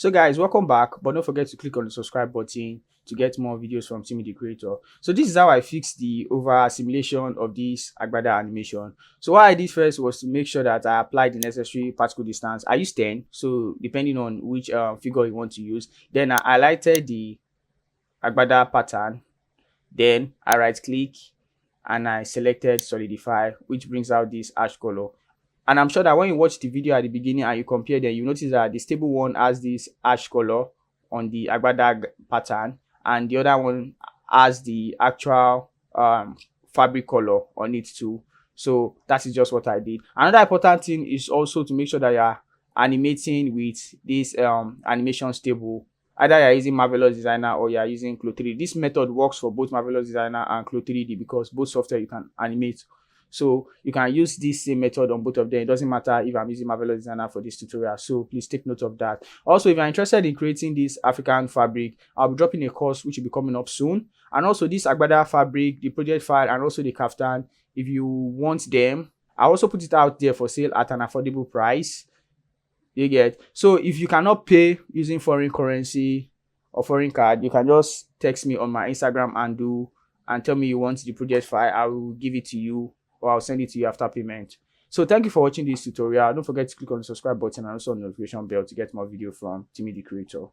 So guys, welcome back, but don't forget to click on the subscribe button to get more videos from Timmy the Creator. So this is how I fixed the overall simulation of this Agbada animation. So what I did first was to make sure that I applied the necessary particle distance. I used 10, so depending on which figure you want to use. Then I highlighted the Agbada pattern. Then I right click and I selected solidify, which brings out this ash color. And I'm sure that when you watch the video at the beginning and you compare them, you notice that the stable one has this ash color on the Agbada pattern, and the other one has the actual fabric color on it too. So that is just what I did. Another important thing is also to make sure that you are animating with this animation stable. Either you're using Marvelous Designer or you're using CLO3D. This method works for both Marvelous Designer and CLO3D because both software you can animate. So you can use this same method on both of them. It doesn't matter if I'm using Marvelous Designer for this tutorial. So please take note of that. Also, if you're interested in creating this African fabric, I'll be dropping a course which will be coming up soon. And also this Agbada fabric, the project file, and also the kaftan. If you want them, I also put it out there for sale at an affordable price. You get. So if you cannot pay using foreign currency or foreign card, you can just text me on my Instagram and tell me you want the project file. I will give it to you, or I'll send it to you after payment. So thank you for watching this tutorial. Don't forget to click on the subscribe button and also on the notification bell to get more video from Timmy the Creator.